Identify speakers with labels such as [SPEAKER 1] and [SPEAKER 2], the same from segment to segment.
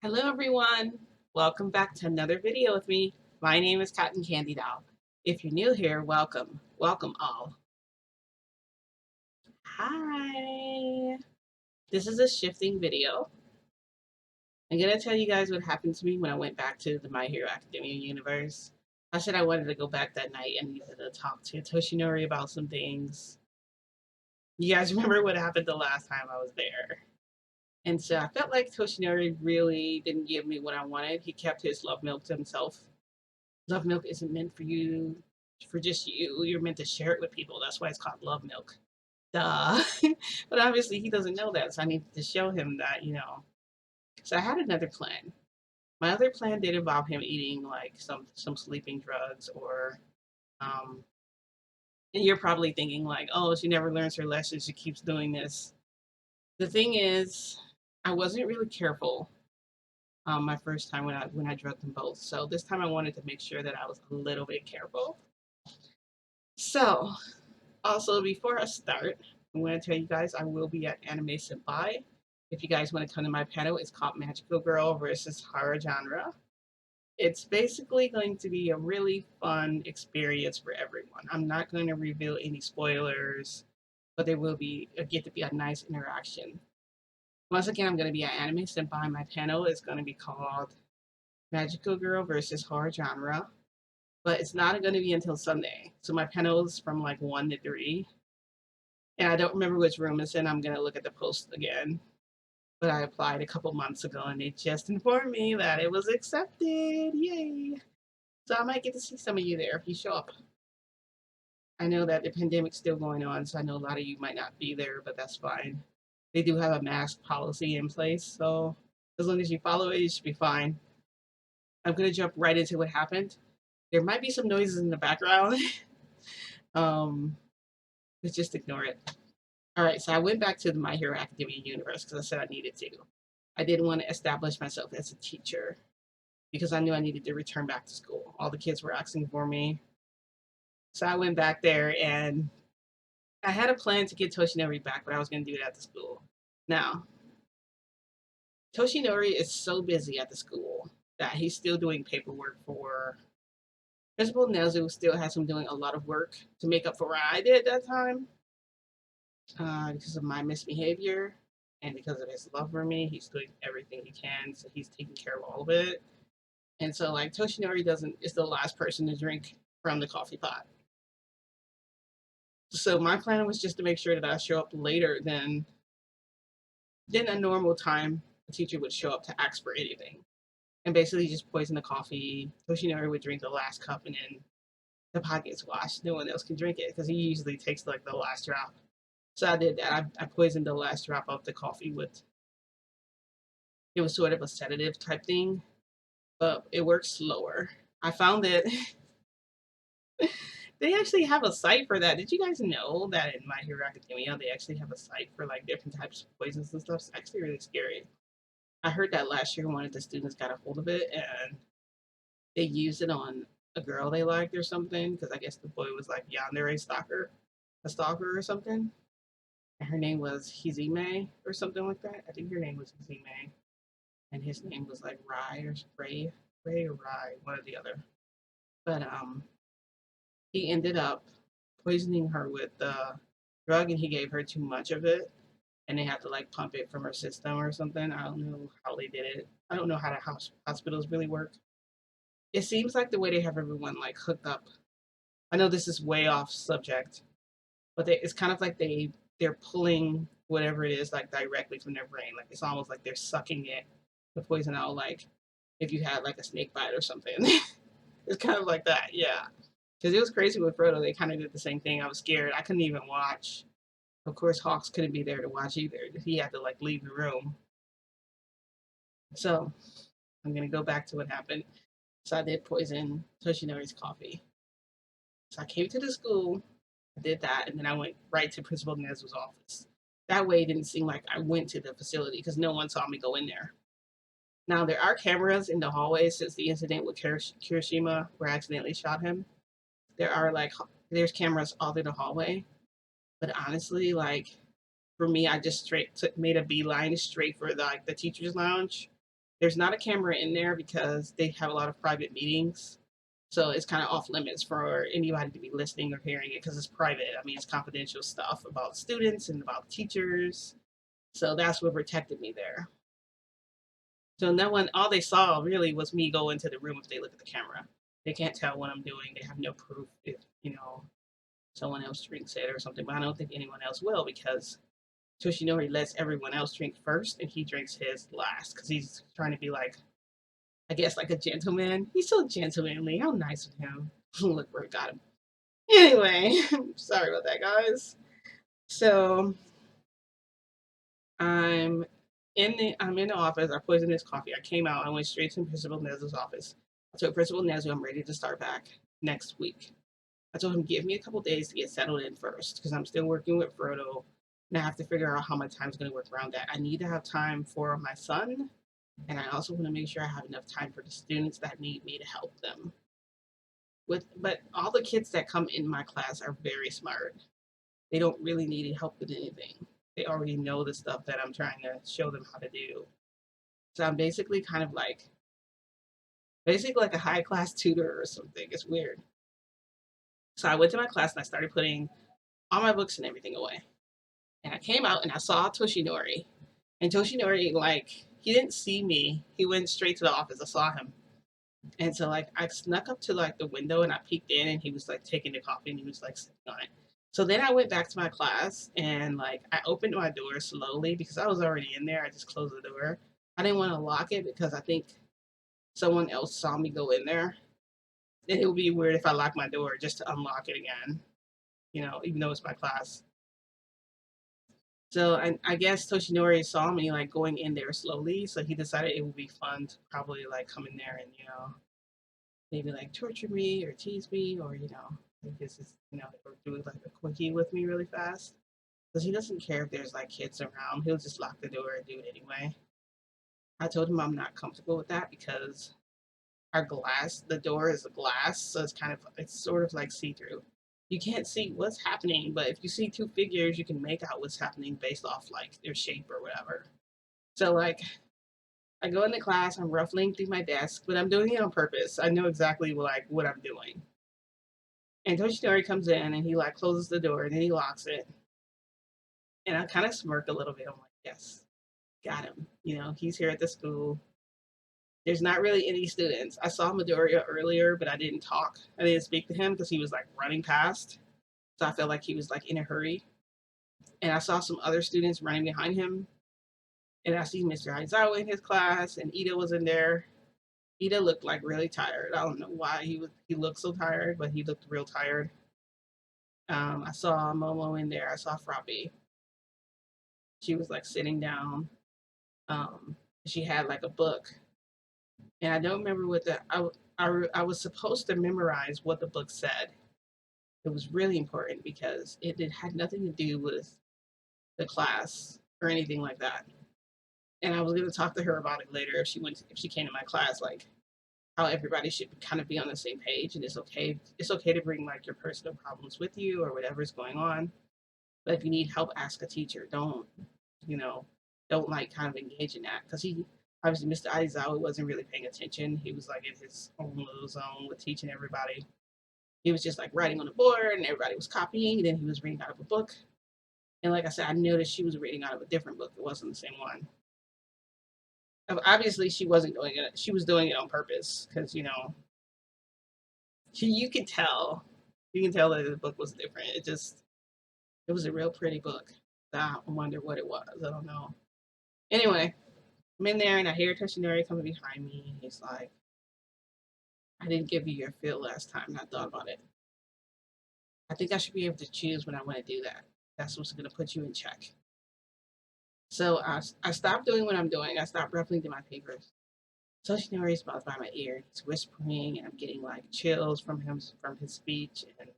[SPEAKER 1] Hello everyone! Welcome back to another video with me. My name is Cotton Candy Doll. If you're new here, welcome. Welcome all. Hi! This is a shifting video. I'm going to tell you guys what happened to me when I went back to the My Hero Academia universe. I said I wanted to go back that night and needed to talk to Toshinori about some things. You guys remember what happened the last time I was there. And so I felt like Toshinori really didn't give me what I wanted. He kept his love milk to himself. Love milk isn't meant for you, for just you. You're meant to share it with people. That's why it's called love milk. Duh. But obviously he doesn't know that, so I need to show him that. So I had another plan. My other plan did involve him eating like some sleeping drugs or um and you're probably thinking like, oh, she never learns her lesson, she keeps doing this. The thing is, I wasn't really careful my first time when I drugged them both. So this time I wanted to make sure that I was a little bit careful. So also, before I start, I'm going to tell you guys I will be at Anime Senpai. If you guys want to come to my panel, it's called Magical Girl versus Horror Genre. It's basically going to be a really fun experience for everyone. I'm not going to reveal any spoilers, but there will be get to be a nice interaction. Once again, I'm going to be at Anime Senpai. My panel is going to be called Magical Girl versus Horror Genre, but it's not going to be until Sunday. So my panel is from like 1 to 3. And I don't remember which room it's in. I'm going to look at the post again. But I applied a couple months ago and they just informed me that it was accepted. Yay. So I might get to see some of you there if you show up. I know that the pandemic's still going on, so I know a lot of you might not be there, but that's fine. They do have a mask policy in place, so as long as you follow it, you should be fine. I'm going to jump right into what happened. There might be some noises in the background. um, but just ignore it. All right, so I went back to the My Hero Academia universe because I said I needed to. I didn't want to establish myself as a teacher because I knew I needed to return back to school. All the kids were asking for me. So I went back there and I had a plan to get Toshinori back, but I was going to do it at the school. Now, Toshinori is so busy at the school that he's still doing paperwork for Principal Nezu, still has him doing a lot of work to make up for what I did at that time. Because of my misbehavior and because of his love for me, he's doing everything he can. So he's taking care of all of it. And so like Toshinori doesn't is the last person to drink from the coffee pot. So my plan was just to make sure that I show up later than a normal time a teacher would show up to ask for anything. And basically just poison the coffee. Toshinori would drink the last cup and then the pot gets washed. No one else can drink it because he usually takes like the last drop. So I did that. I poisoned the last drop of the coffee with it was sort of a sedative type thing, but it works slower. I found that they actually have a site for that. Did you guys know that in My Hero Academia they actually have a site for like different types of poisons and stuff? It's actually really scary. I heard that last year one of the students got a hold of it and they used it on a girl they liked or something because I guess the boy was like yandere stalker, a stalker or something. And her name was Hizime or something like that. I think her name was Hizime, and his name was like Ray or Rye, one or the other. But he ended up poisoning her with the drug, and he gave her too much of it, and they had to like pump it from her system or something. I don't know how they did it. I don't know how the hospitals really work. It seems like the way they have everyone like hooked up. I know this is way off subject, but it's kind of like they're pulling whatever it is like directly from their brain. Like it's almost like they're sucking it the poison out. Like if you had like a snake bite or something, it's kind of like that. Yeah, because it was crazy with Frodo. They kind of did the same thing. I was scared. I couldn't even watch. Of course, Hawks couldn't be there to watch either. He had to like leave the room. So I'm gonna go back to what happened. So I did poison Toshinori's coffee. So I came to the school, I did that, and then I went right to Principal Nezu's office. That way it didn't seem like I went to the facility because no one saw me go in there. Now there are cameras in the hallways since the incident with Kirishima where I accidentally shot him. There are like there's cameras all through the hallway. But honestly, like for me, I just made a beeline straight for the teachers' lounge There's not a camera in there because they have a lot of private meetings. So it's kind of off limits for anybody to be listening or hearing it because it's private. I mean, it's confidential stuff about students and about teachers. So that's what protected me there. So no one, all they saw really was me go into the room if they look at the camera. They can't tell what I'm doing. They have no proof if, someone else drinks it or something. But I don't think anyone else will because Toshinori lets everyone else drink first and he drinks his last because he's trying to be like, I guess, like a gentleman. He's so gentlemanly. How nice of him. Look where it got him. Anyway, sorry about that, guys. So I'm I'm in the office. I poisoned his coffee. I came out. I went straight to Principal Nez's office. I told Principal Nezu I'm ready to start back next week. I told him give me a couple days to get settled in first because I'm still working with Frodo, and I have to figure out how my time's going to work around that. I need to have time for my son, and I also want to make sure I have enough time for the students that need me to help them. But all the kids that come in my class are very smart. They don't really need help with anything. They already know the stuff that I'm trying to show them how to do. So I'm basically like a high class tutor or something. It's weird. So I went to my class and I started putting all my books and everything away. And I came out and I saw Toshinori. And Toshinori, like, he didn't see me. He went straight to the office. I saw him. And so like I snuck up to like the window and I peeked in and he was like taking the coffee and he was like sitting on it. So then I went back to my class and like I opened my door slowly because I was already in there. I just closed the door. I didn't want to lock it because I think someone else saw me go in there. And it would be weird if I locked my door just to unlock it again, even though it's my class. So I guess Toshinori saw me like going in there slowly, so he decided it would be fun to probably like come in there and maybe like torture me or tease me or like this is or do like a quickie with me really fast because he doesn't care if there's like kids around. He'll just lock the door and do it anyway. I told him I'm not comfortable with that because the door is a glass, so it's sort of like see through. You can't see what's happening, but if you see two figures, you can make out what's happening based off like their shape or whatever. So like I go into class, I'm ruffling through my desk, but I'm doing it on purpose. I know exactly what I'm doing. And Toshinori comes in and he like closes the door and then he locks it. And I kind of smirk a little bit. I'm like, yes, got him. He's here at the school. There's not really any students. I saw Midoriya earlier, but I didn't talk. I didn't speak to him because he was like running past. So I felt like he was like in a hurry. And I saw some other students running behind him. And I see Mr. Aizawa in his class, and Ida was in there. Ida looked like really tired. I don't know why he looked so tired, but he looked real tired. I saw Momo in there. I saw Frappe. She was like sitting down. She had like a book, and I don't remember what I was supposed to memorize what the book said. It was really important because it had nothing to do with the class or anything like that. And I was going to talk to her about it later if she came to my class, like how everybody should kind of be on the same page, and it's okay to bring like your personal problems with you or whatever's going on. But if you need help, ask a teacher. You know, don't like kind of engage in that because he obviously Mr. Aizawa wasn't really paying attention. He was like in his own little zone with teaching everybody. He was just like writing on the board and everybody was copying. And then he was reading out of a book. And like I said, I noticed she was reading out of a different book. It wasn't the same one. Obviously, she wasn't doing it. She was doing it on purpose because you could tell. You can tell that the book was different. It was a real pretty book. I wonder what it was. I don't know. Anyway, I'm in there and I hear Toshinori coming behind me. He's like, I didn't give you your fill last time and I thought about it. I think I should be able to choose when I want to do that. That's what's going to put you in check. So I stopped doing what I'm doing. I stopped ruffling through my papers. Toshinori is about by my ear. He's whispering and I'm getting like chills from his speech. And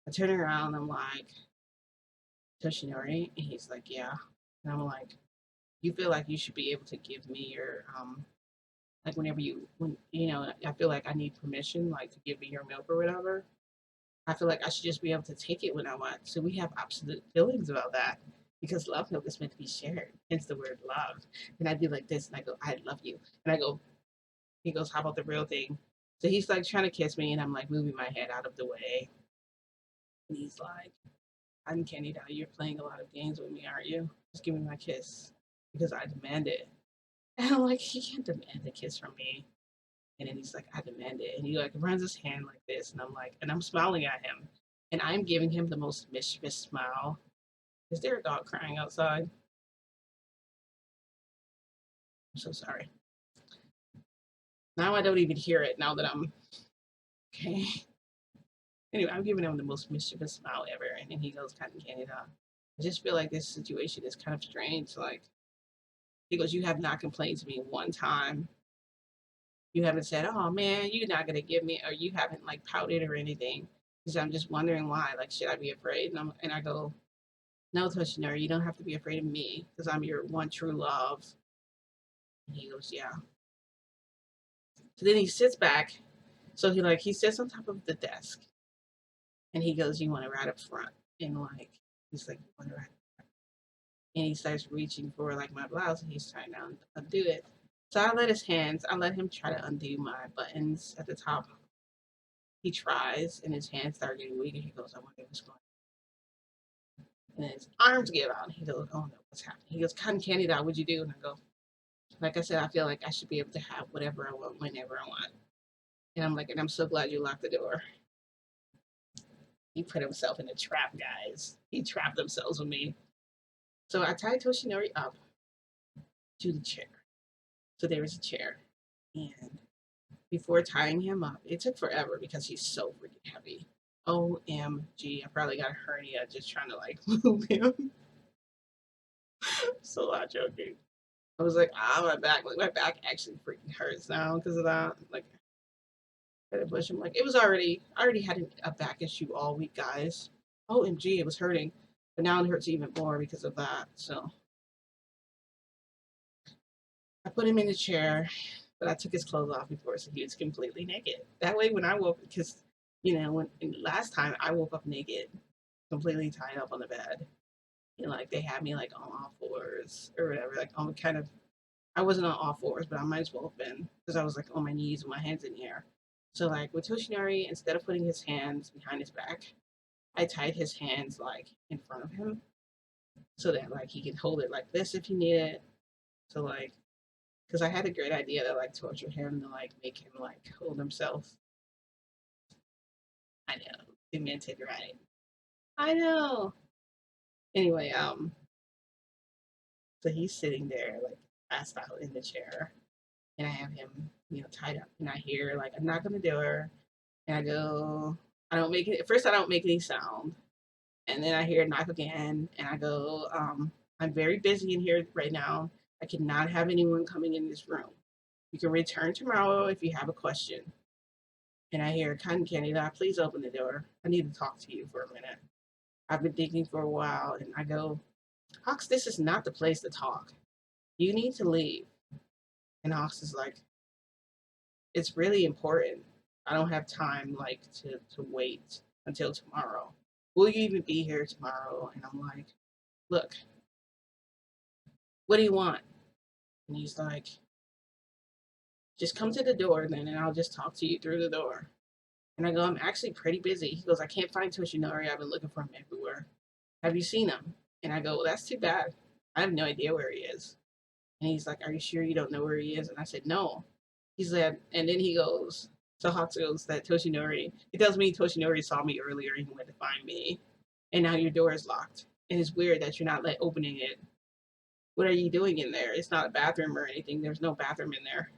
[SPEAKER 1] I turn around and I'm like, Toshinori? And he's like, yeah. And I'm like, you feel like you should be able to give me your like I feel like I need permission like to give me your milk or whatever. I feel like I should just be able to take it when I want. So we have opposite feelings about that. because love milk is meant to be shared. Hence the word love. And I'd be like this, and I go, I love you. And I go, he goes, how about the real thing? So he's like trying to kiss me, and I'm like moving my head out of the way. And he's like, Uncanny Dad, you're playing a lot of games with me, aren't you? Just give me my kiss because I demand it. And I'm like, he can't demand a kiss from me. And then he's like, I demand it. And he like runs his hand like this. And I'm like, and I'm smiling at him. And I'm giving him the most mischievous smile. Is there a dog crying outside? I'm so sorry. Now I don't even hear it now that I'm okay. Anyway, I'm giving him the most mischievous smile ever. And then he goes, Cotton Candy Dog. I just feel like this situation is kind of strange. Like, he goes, you have not complained to me one time. You haven't said, oh man, you're not going to give me, or you haven't like pouted or anything. Because I'm just wondering why. Like, should I be afraid? And I go, no, Toshinori, you don't have to be afraid of me because I'm your one true love. And he goes, yeah. So then he sits back. So he sits on top of the desk and he goes, you want to ride up front? And like, he's like, you want to ride? And he starts reaching for like my blouse and he's trying to undo it. So I let him try to undo my buttons at the top. He tries and his hands start getting weak and he goes, I wonder what's going on. And then his arms give out and he goes, oh no, what's happening? He goes, Cotton Candy Dog, what'd you do? And I go, like I said, I feel like I should be able to have whatever I want whenever I want. And I'm like, and I'm so glad you locked the door. He put himself in a trap, guys. He trapped themselves with me. So I tied Toshinori up to the chair. So there was a chair. And before tying him up, it took forever because he's so freaking heavy. OMG, I probably got a hernia just trying to like move him. So not joking. I was like, my back actually freaking hurts now because of that. Like, I had to push him. Like, I already had a back issue all week, guys. OMG, it was hurting. But now it hurts even more because of that. So I put him in the chair, but I took his clothes off before, so he was completely naked. That way, when I woke, because last time I woke up naked, completely tied up on the bed, and like they had me like on all fours or whatever, like on kind of. I wasn't on all fours, but I might as well have been because I was like on my knees with my hands in the air. So like with Toshinari, instead of putting his hands behind his back, I tied his hands like in front of him so that like he could hold it like this if he needed. So like because I had a great idea to like torture him to like make him like hold himself. I know, demented, right? I know. Anyway, so he's sitting there like passed out in the chair, and I have him, tied up, and I hear like I'm not gonna do her, and I go, I don't make it. At first, I don't make any sound, and then I hear it knock again, and I go, I'm very busy in here right now. I cannot have anyone coming in this room. You can return tomorrow if you have a question. And I hear, Cotton Candy, please open the door. I need to talk to you for a minute. I've been thinking for a while, and I go, Hawks, this is not the place to talk. You need to leave. And Hawks is like, it's really important. I don't have time like to wait until tomorrow. Will you even be here tomorrow? And I'm like, look, what do you want? And he's like, just come to the door then and I'll just talk to you through the door. And I go, I'm actually pretty busy. He goes, I can't find Toshinori. I've been looking for him everywhere. Have you seen him? And I go, well, that's too bad. I have no idea where he is. And he's like, are you sure you don't know where he is? And I said, no. He said, and then he goes, so Hawks goes that Toshinori, he tells me Toshinori saw me earlier and he went to find me. And now your door is locked. And it's weird that you're not like opening it. What are you doing in there? It's not a bathroom or anything. There's no bathroom in there.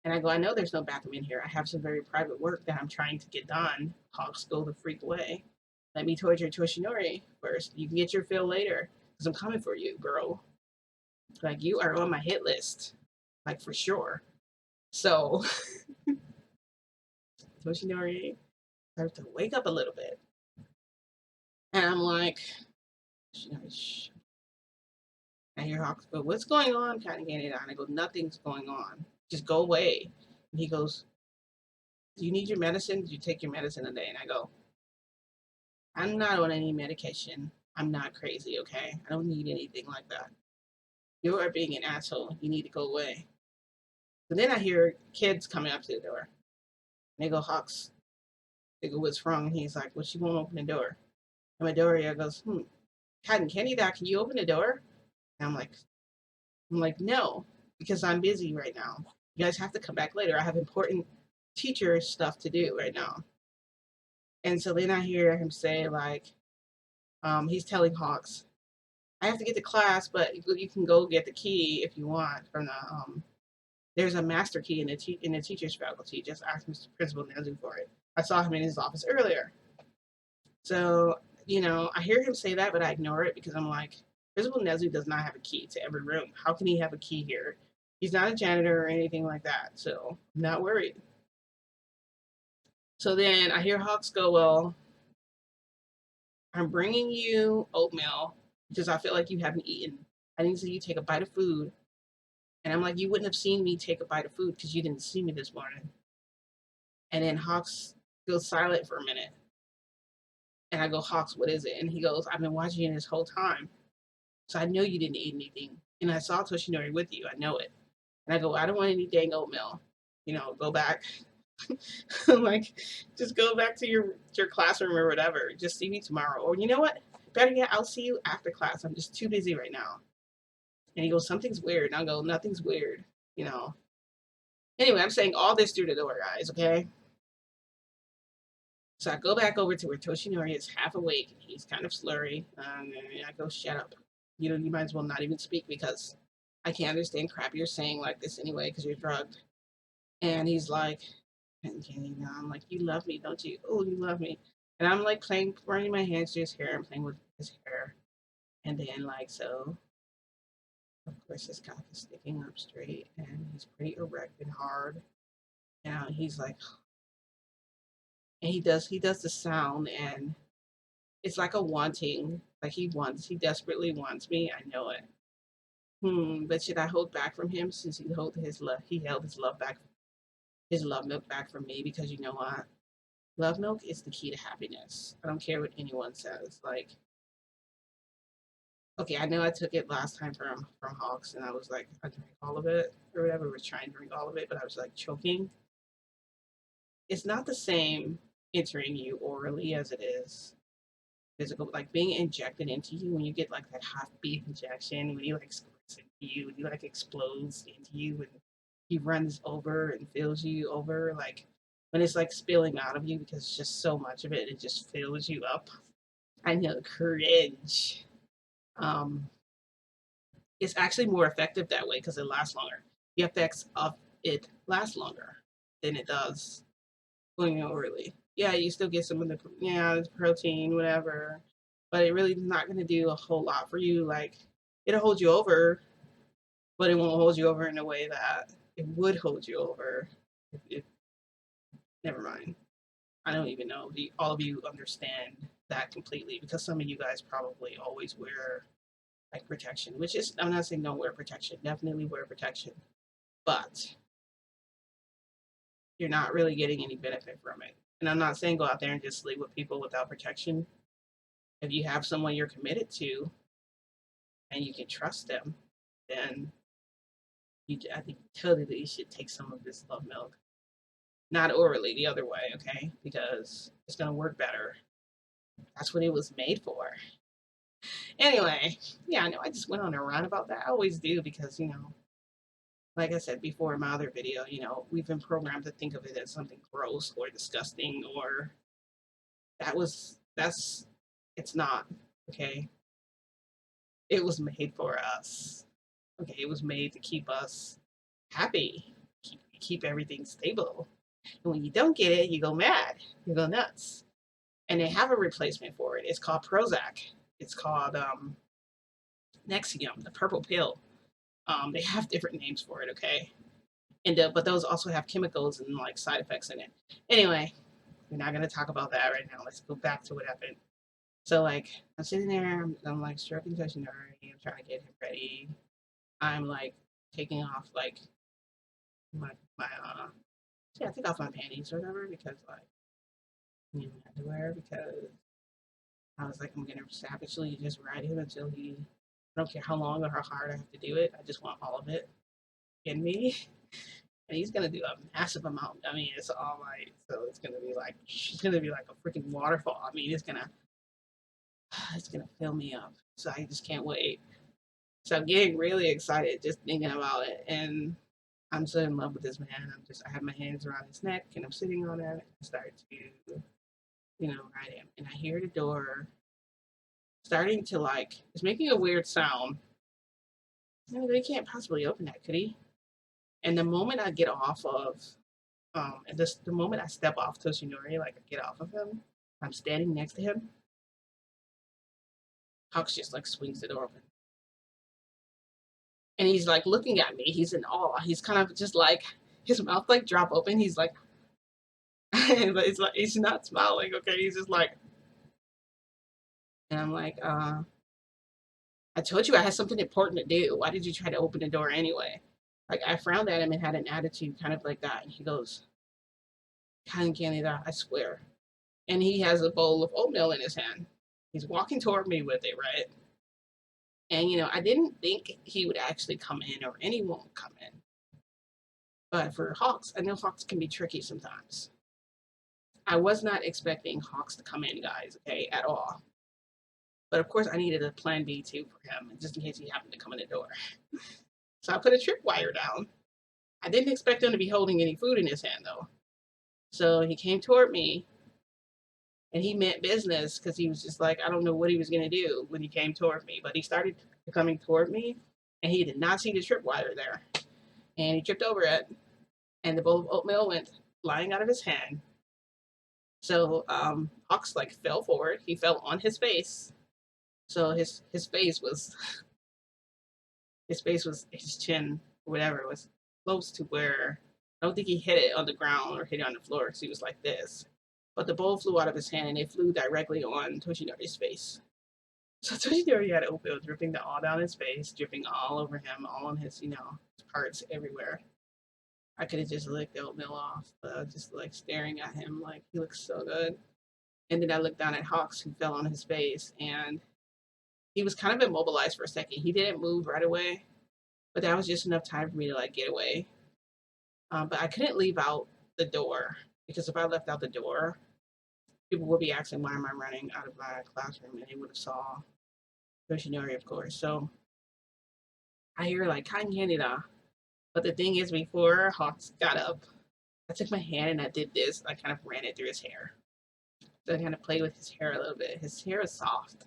[SPEAKER 1] And I go, I know there's no bathroom in here. I have some very private work that I'm trying to get done. Hawks go the freak away. Let me torture Toshinori first. You can get your fill later. Because I'm coming for you, bro. Like, you are on my hit list. Like, for sure. So, Toshinori starts to wake up a little bit. And I'm like, shh. I hear Hawks go, what's going on? Kind of getting it on. I go, nothing's going on. Just go away. And he goes, do you need your medicine? Do you take your medicine today? And I go, I'm not on any medication. I'm not crazy, okay? I don't need anything like that. You are being an asshole. You need to go away. So then I hear kids coming up to the door. And they go, Hawks. They go, what's wrong? And he's like, well, she won't open the door. And my Doria goes, Cotton Candy Doc, can you open the door? And I'm like, no, because I'm busy right now. You guys have to come back later. I have important teacher stuff to do right now. And so then I hear him say, like, he's telling Hawks, I have to get to class, but you can go get the key if you want from the there's a master key in the teacher's faculty. Just ask Mr. Principal Nezu for it. I saw him in his office earlier. So, I hear him say that, but I ignore it because I'm like, Principal Nezu does not have a key to every room. How can he have a key here? He's not a janitor or anything like that. So I'm not worried. So then I hear Hawks go, well, I'm bringing you oatmeal because I feel like you haven't eaten. I need to see you take a bite of food. And I'm like, you wouldn't have seen me take a bite of food because you didn't see me this morning. And then Hawks goes silent for a minute. And I go, Hawks, what is it? And he goes, I've been watching you this whole time. So I know you didn't eat anything. And I saw Toshinori with you. I know it. And I go, I don't want any dang oatmeal. Go back. I'm like, just go back to your classroom or whatever. Just see me tomorrow. Or you know what? Better yet, I'll see you after class. I'm just too busy right now. And he goes, something's weird. And I go, nothing's weird. You know. Anyway, I'm saying all this through the door, guys, okay? So I go back over to where Toshinori is half awake. He's kind of slurry. And I go, shut up. You might as well not even speak because I can't understand crap you're saying like this anyway because you're drugged. And he's like, and I'm like, you love me, don't you? Oh, you love me. And I'm like playing, running my hands through his hair and playing with his hair. And then, like, so, of course, his cock is sticking up straight and he's pretty erect and hard. And he's like, and he does the sound and it's like a wanting, like he desperately wants me. I know it. But should I hold back from him since he held his love back, his love milk back from me? Because you know what? Love milk is the key to happiness. I don't care what anyone says. Like, okay, I know I took it last time from Hawks, and I was like, I drank all of it or whatever. I was trying to drink all of it, but I was like choking. It's not the same entering you orally as it is physical. Like being injected into you when you get like that half beef injection, when he like squirts into you, when he like explodes into you, and he runs over and fills you over, like when it's like spilling out of you because it's just so much of it, it just fills you up. I know, cringe. Um, it's actually more effective that way because it lasts longer. The effects of it last longer than it does going orally. Yeah, you still get some of the protein, whatever, but it really is not going to do a whole lot for you. Like it'll hold you over, but it won't hold you over in a way that it would hold you over. If never mind. I don't even know if all of you understand that completely because some of you guys probably always wear like protection, which is, I'm not saying don't wear protection, definitely wear protection, but you're not really getting any benefit from it. And I'm not saying go out there and just sleep with people without protection. If you have someone you're committed to and you can trust them, then I think totally you should take some of this love milk. Not orally, the other way, okay? Because it's gonna work better. That's what it was made for. Anyway, yeah, I know I just went on a rant about that. I always do because, like I said before in my other video, we've been programmed to think of it as something gross or disgusting or that's it's not, okay? It was made for us. Okay, it was made to keep us happy, keep everything stable. And when you don't get it, you go mad, you go nuts. And they have a replacement for it. It's called Prozac. It's called Nexium, the purple pill. They have different names for it, okay? But those also have chemicals and like side effects in it. Anyway, we're not gonna talk about that right now. Let's go back to what happened. So like I'm sitting there, I'm like stroking Toshinori, I'm trying to get him ready. I'm like taking off like my yeah, I take off my panties or whatever because like underwear because I was like, I'm gonna savagely just ride him until he. I don't care how long or how hard I have to do it. I just want all of it in me. And he's gonna do a massive amount. I mean, it's all right. So it's gonna be like a freaking waterfall. I mean, it's gonna fill me up. So I just can't wait. So I'm getting really excited just thinking about it. And I'm so in love with this man. I have my hands around his neck and I'm sitting on it. I start to, ride him. And I hear the door starting to it's making a weird sound. No, they can't possibly open that, could he? And the moment I get off of, and the moment I step off Toshinori, like I get off of him, I'm standing next to him. Hawks just like swings the door open. And he's like looking at me. He's in awe. He's kind of just like, his mouth like drop open. He's like, but it's like, he's not smiling. Okay. He's just like, and I'm like, I told you I had something important to do. Why did you try to open the door anyway? Like I frowned at him and had an attitude kind of like that. And he goes, Canada, I swear. And he has a bowl of oatmeal in his hand. He's walking toward me with it, right? And I didn't think he would actually come in or anyone would come in. But for Hawks, I know Hawks can be tricky sometimes. I was not expecting Hawks to come in, guys, okay, at all. But of course, I needed a plan B too for him, just in case he happened to come in the door. So I put a tripwire down. I didn't expect him to be holding any food in his hand, though. So he came toward me, and he meant business because he was just like, I don't know what he was going to do when he came toward me. But he started coming toward me, and he did not see the tripwire there. And he tripped over it, and the bowl of oatmeal went flying out of his hand. So Hawks like fell forward. He fell on his face. So his face was his chin, whatever, was close to where I don't think he hit it on the ground or hit it on the floor because he was like this. But the bowl flew out of his hand and it flew directly on Toshinori's face. So Toshinori had oatmeal dripping all down his face, dripping all over him, all on his, parts everywhere. I could have just licked the oatmeal off, but I was just like staring at him like he looks so good. And then I looked down at Hawks who fell on his face and he was kind of immobilized for a second. He didn't move right away, but that was just enough time for me to like get away. But I couldn't leave out the door because if I left out the door, people would be asking why am I running out of my classroom, and they would have saw Yoshinori, of course. So I hear like Kanyanida. But the thing is, before Hawks got up, I took my hand and I did this. I kind of ran it through his hair. So I kind of played with his hair a little bit. His hair is soft.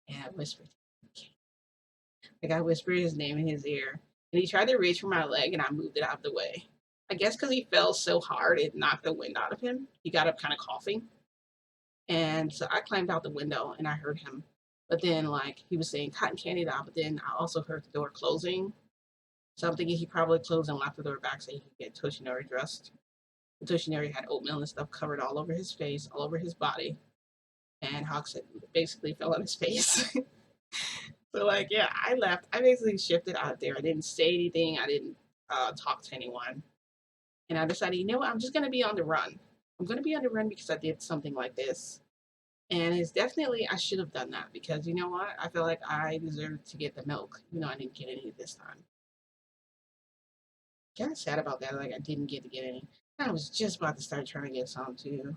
[SPEAKER 1] And I whispered, like I whispered his name in his ear. And he tried to reach for my leg and I moved it out of the way. I guess because he fell so hard, it knocked the wind out of him. He got up kind of coughing. And so I climbed out the window and I heard him. But then, like, he was saying cotton candy doll, but then I also heard the door closing. So I'm thinking he probably closed and locked the door back so he could get Toshinori dressed. And Toshinori had oatmeal and stuff covered all over his face, all over his body. And Hawks basically fell on his face. So, like, yeah, I left. I basically shifted out there. I didn't say anything. I didn't talk to anyone. And I decided, you know what? I'm just going to be on the run. I'm going to be on the run because I did something like this. And it's definitely, I should have done that because you know what? I feel like I deserved to get the milk, even though I didn't get any this time. Kind of sad about that. Like, I didn't get to get any. I was just about to start trying to get some too.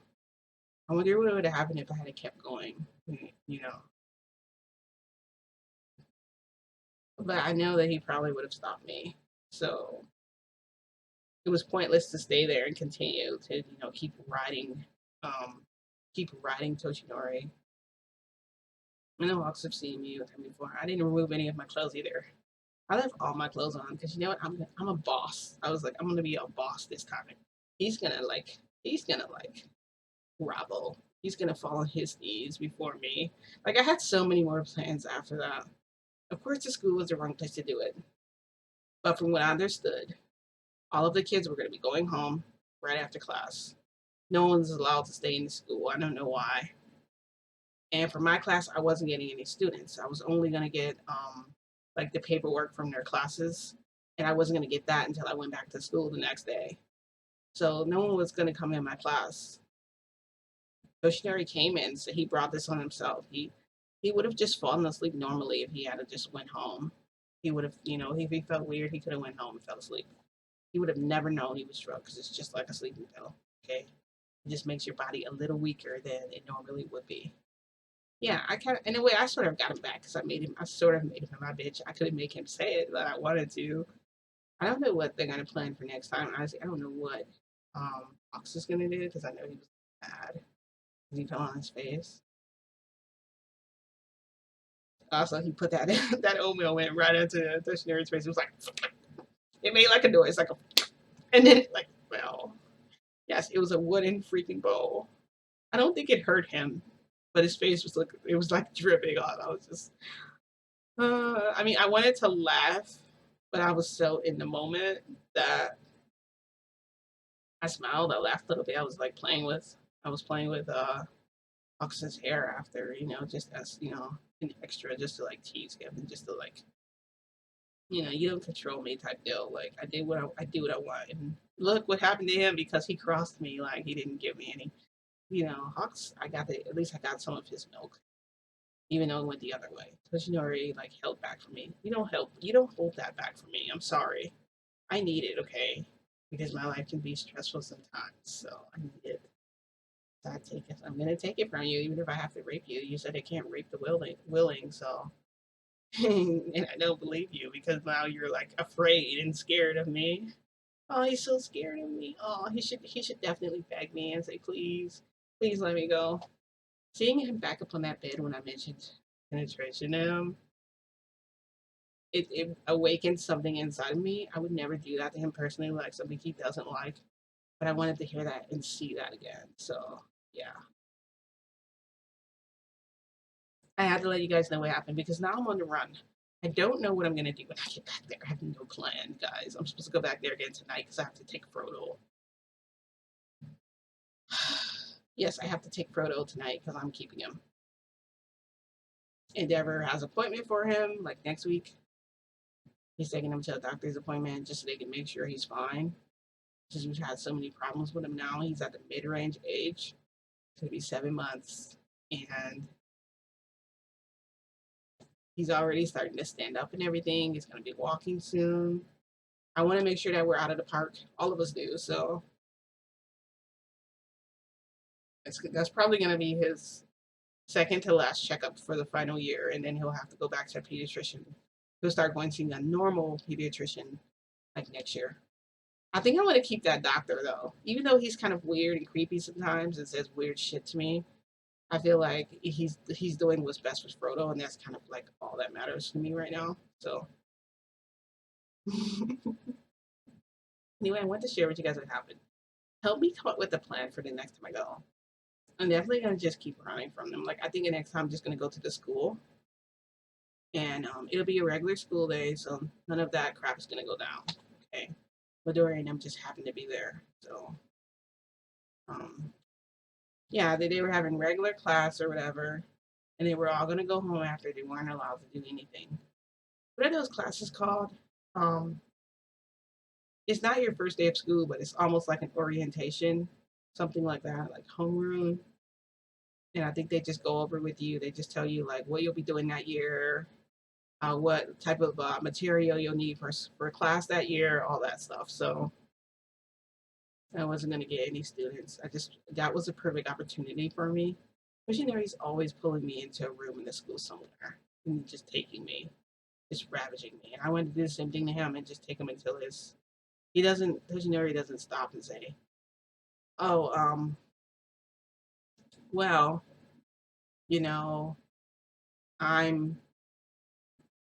[SPEAKER 1] I wonder what would have happened if I had kept going, you know. But I know that he probably would have stopped me. So it was pointless to stay there and continue to, um, keep riding Toshinori. I know Hawks have seen me with him before. I didn't remove any of my clothes either. I left all my clothes on because you know what? I'm a boss. I was like, I'm gonna be a boss this time. He's gonna like grovel. He's gonna fall on his knees before me. Like I had so many more plans after that. Of course, the school was the wrong place to do it. But from what I understood, all of the kids were gonna be going home right after class. No one's allowed to stay in the school. I don't know why. And for my class, I wasn't getting any students. I was only gonna get like the paperwork from their classes, and I wasn't gonna get that until I went back to school the next day. So no one was gonna come in my class. Yoshinari came in, so he brought this on himself. He would have just fallen asleep normally if he had just went home. He would have, if he felt weird, he could have went home and fell asleep. He would have never known he was drugged because it's just like a sleeping pill. Okay, it just makes your body a little weaker than it normally would be. Yeah, I kind of, in a way, I sort of got him back because I sort of made him my bitch. I couldn't make him say it, but I wanted to. I don't know what they're gonna plan for next time. Honestly, I don't know what Fox is gonna do because I know he was mad because he fell on his face. Also, he put that that oatmeal went right into the dictionary's face. It was like it made like a noise, like a, and then like well, yes, it was a wooden freaking bowl. I don't think it hurt him, but his face was like it was like dripping on. I was just, I mean, I wanted to laugh, but I was so in the moment that I smiled. I laughed a little bit. I was playing with Fox's hair after, just as an extra, just to like tease him and just to like, you don't control me type deal. Like I do what I want, and look what happened to him because he crossed me. Like he didn't give me any. Hawks. At least I got some of his milk, even though it went the other way. Because already like held back for me. You don't hold that back for me. I'm sorry. I need it, okay? Because my life can be stressful sometimes, so I need it. So I take it. I'm gonna take it from you, even if I have to rape you. You said I can't rape the willing, so and I don't believe you because now you're like afraid and scared of me. Oh, he's so scared of me. Oh, he should definitely beg me and say, please let me go. Seeing him back up on that bed when I mentioned penetration, it awakened something inside of me. I would never do that to him personally, like something he doesn't like. But I wanted to hear that and see that again. So yeah, I had to let you guys know what happened because now I'm on the run. I don't know what I'm gonna do when I get back there. I have no plan, guys. I'm supposed to go back there again tonight because I have to take Frodo. Yes, I have to take Frodo tonight because I'm keeping him. Endeavor has an appointment for him like next week. He's taking him to a doctor's appointment just so they can make sure he's fine. Because we've had so many problems with him now. He's at the mid-range age. It's gonna be 7 months, and he's already starting to stand up and everything. He's gonna be walking soon. I want to make sure that we're out of the park. All of us do. So that's probably gonna be his second to last checkup for the final year, and then he'll have to go back to a pediatrician. He'll start going to a normal pediatrician like next year. I think I want to keep that doctor though, even though he's kind of weird and creepy sometimes and says weird shit to me. I feel like he's doing what's best for Frodo, and that's kind of like all that matters to me right now. So anyway, I want to share with you guys what happened. Help me come up with a plan for the next time I go. I'm definitely gonna just keep running from them. Like I think the next time I'm just gonna go to the school, and it'll be a regular school day, so none of that crap is gonna go down. Okay, Midori and them just happen to be there, so um, yeah, they were having regular class or whatever, and they were all gonna go home after. They weren't allowed to do anything. What are those classes called? Um, it's not your first day of school, but it's almost like an orientation, something like that, like homeroom. And I think they just go over with you. They just tell you like what you'll be doing that year, what type of material you'll need for class that year, all that stuff. So I wasn't going to get any students. That was a perfect opportunity for me. Missionaries always pulling me into a room in the school somewhere and just taking me, just ravaging me. And I wanted to do the same thing to him and just take him until missionary doesn't stop and say, oh, well, you know, I'm,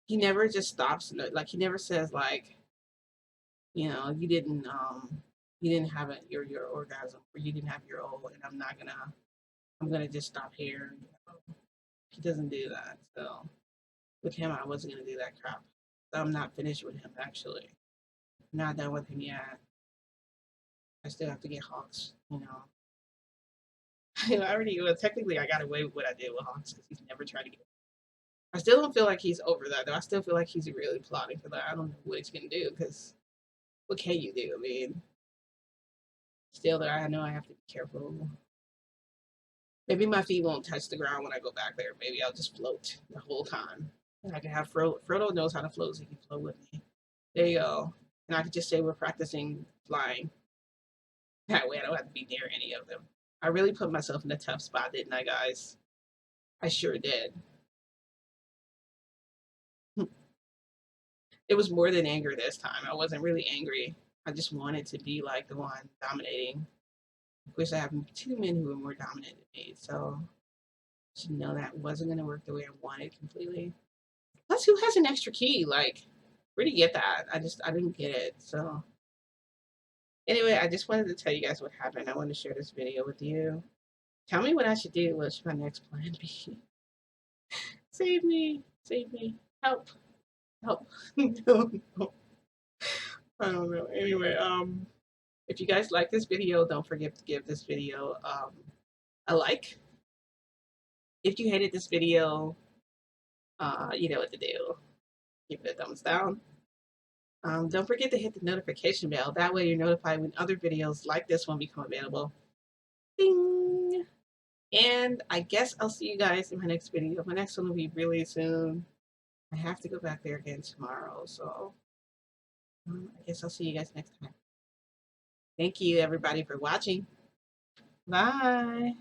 [SPEAKER 1] he never just stops. Like, he never says, like, you didn't have your orgasm or you didn't have your O and I'm gonna just stop here. He doesn't do that. So with him, I wasn't gonna do that crap. So I'm not finished with him actually. I'm not done with him yet. I still have to get Hawks. I already well, technically I got away with what I did with Hawks because he's never tried to get. I still don't feel like he's over that though. I still feel like he's really plotting for that. I don't know what he's gonna do because what can you do? I mean, still, I know I have to be careful. Maybe my feet won't touch the ground when I go back there. Maybe I'll just float the whole time. And I can have Frodo knows how to float, so he can float with me. There you go. And I could just say we're practicing flying. That way I don't have to be near any of them. I really put myself in a tough spot, didn't I, guys? I sure did. It was more than anger this time. I wasn't really angry. I just wanted to be like the one dominating. Of course, I have two men who are more dominant than me, so I should know that wasn't going to work the way I wanted completely. Plus, who has an extra key? Like, where do you get that? I didn't get it. So, anyway, I just wanted to tell you guys what happened. I wanted to share this video with you. Tell me what I should do. What should my next plan be? Save me. Save me. Help. Help. No, no. I don't know. Anyway, if you guys like this video, don't forget to give this video a like. If you hated this video, you know what to do. Give it a thumbs down. Don't forget to hit the notification bell. That way you're notified when other videos like this one become available. Ding! And I guess I'll see you guys in my next video. My next one will be really soon. I have to go back there again tomorrow, so I guess I'll see you guys next time. Thank you, everybody, for watching. Bye.